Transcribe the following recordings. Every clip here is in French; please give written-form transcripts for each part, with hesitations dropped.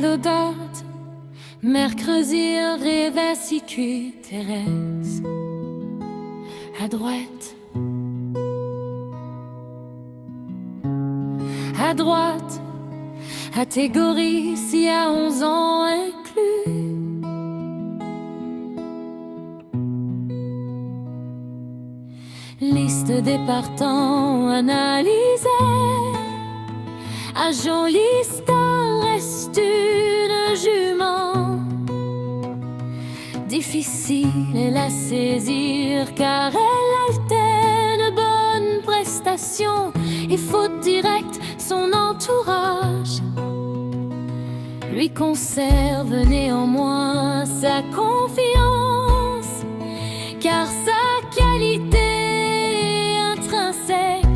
Cadodote, mercredi revesicu Thérèse. À droite, catégorie si à 11 ans inclus. Liste des partants analysée. Agent liste reste une jument. Difficile à saisir car elle alterne bonne prestation et faute directe. Son entourage lui conserve néanmoins sa confiance, car sa qualité intrinsèque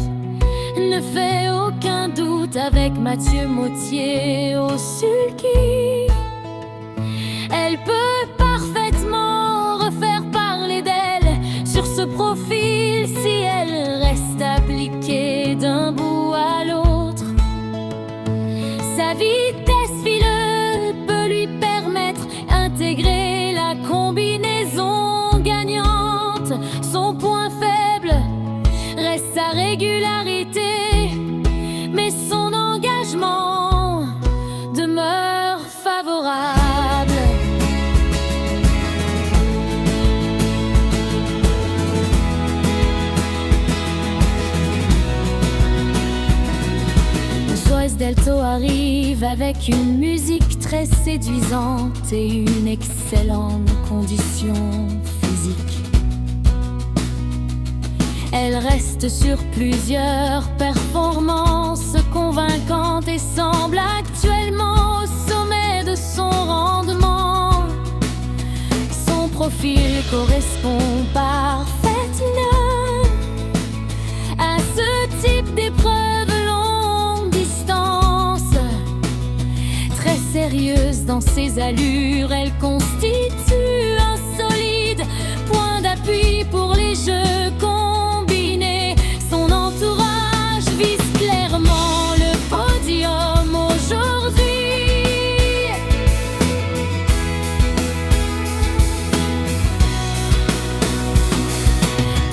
ne fait aucun doute avec Mathieu Mautier au sulky. Elle peut parfaitement refaire parler d'elle sur ce profil si elle reste appliquée d'un bout à l'autre. Sa vitesse fileuse peut lui permettre d'intégrer la combinaison gagnante. Son point faible reste sa régularité, mais son engagement demeure favorable. Delto arrive avec une musique très séduisante et une excellente condition physique. Elle reste sur plusieurs performances convaincantes et semble actuellement au sommet de son rendement. Son profil correspond parfaitement à ce type d'épreuve. Sérieuse dans ses allures, elle constitue un solide point d'appui pour les jeux combinés. Son entourage vise clairement le podium aujourd'hui.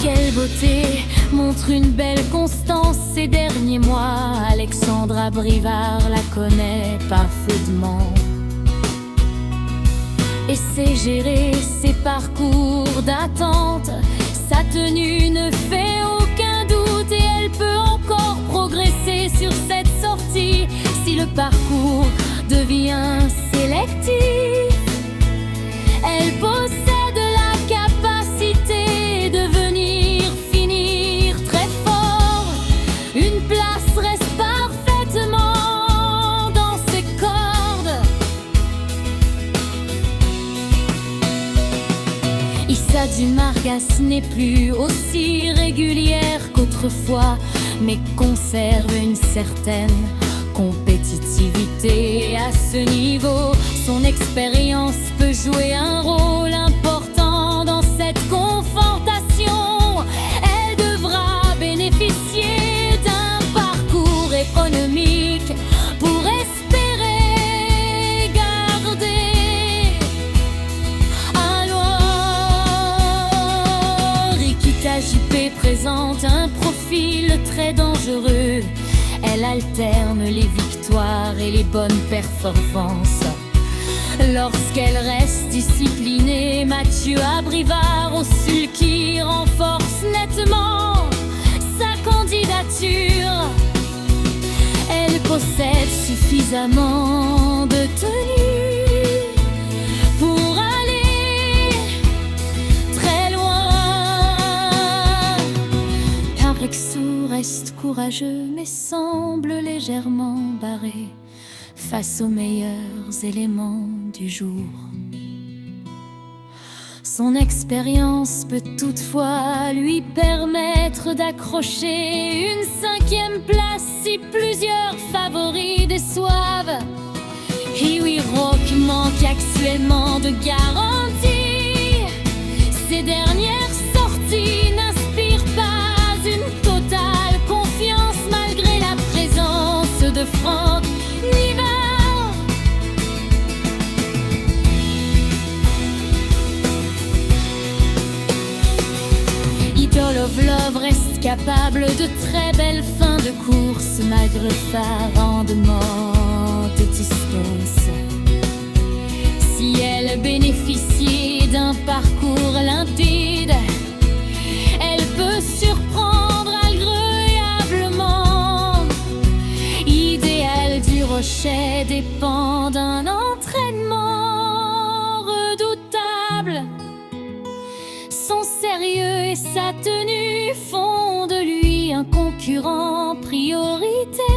Quelle beauté montre une belle constance ces derniers mois. Alexandra Brivard la connaît parfaitement et sait gérer ses parcours d'attente. Sa tenue ne fait aucun doute et elle peut encore progresser sur cette sortie si le parcours devient sélectif. Elle possède la capacité de venir finir très fort. Une place reste parfaitement dans ses cordes. Issa Dumargas n'est plus aussi régulière qu'autrefois, mais conserve une certaine compétitivité à ce niveau. Son expérience peut jouer un rôle important dans cette confrontation. Elle devra bénéficier d'un parcours économique pour espérer garder un loin. Rikita JP présente un profil très dangereux. Elle alterne les victoires et les bonnes performances. Lorsqu'elle reste disciplinée, Mathieu Abrivard au sulky renforce nettement sa candidature. Elle possède suffisamment de tenue pour aller très loin. Cabrexou reste courageux mais semble légèrement barré face aux meilleurs éléments du jour. Son expérience peut toutefois lui permettre d'accrocher une 5e place si plusieurs favoris déçoivent. Kiwi Rock manque actuellement de garantie. Ces dernières sorties n'inspirent pas une totale confiance malgré la présence de Franck Nivard. capable de très belles fins de course, malgré le rendement de distance. Si elle bénéficiait d'un parcours limpide, elle peut surprendre agréablement. Idéal du rocher dépend d'un entraînement redoutable. Son sérieux et sa tenue font de lui un concurrent priorité,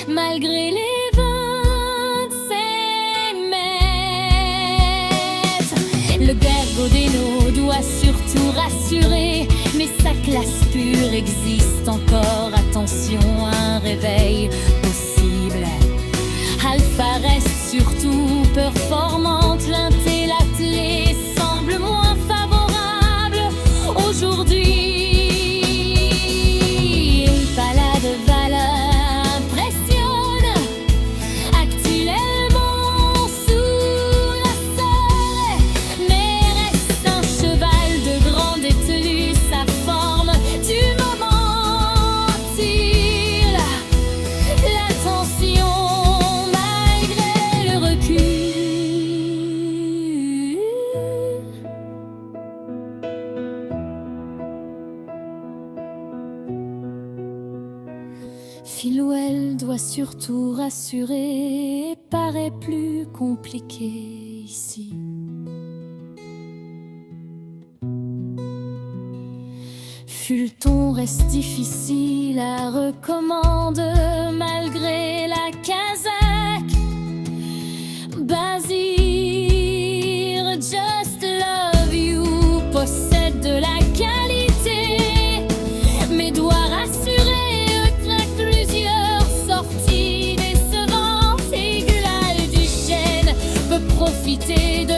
malgré les 25 mètres. Le Bergodeno doit surtout rassurer, mais sa classe pure existe encore. Attention, un réveil possible. Alpha reste surtout performante, l'athlète semble moins favorable aujourd'hui. Palade valeur impressionne actuellement sous la selle, mais reste un cheval de grande détenue. Sa forme du moment attire l'attention malgré le recul. Filouel doit surtout rassurer et paraît plus compliqué ici. Fulton reste difficile à recommander malgré la casaque. Bazir, Just Love You possède de la qualité, mais doit rassurer après plusieurs sorties décevantes. Égulal du chêne peut profiter de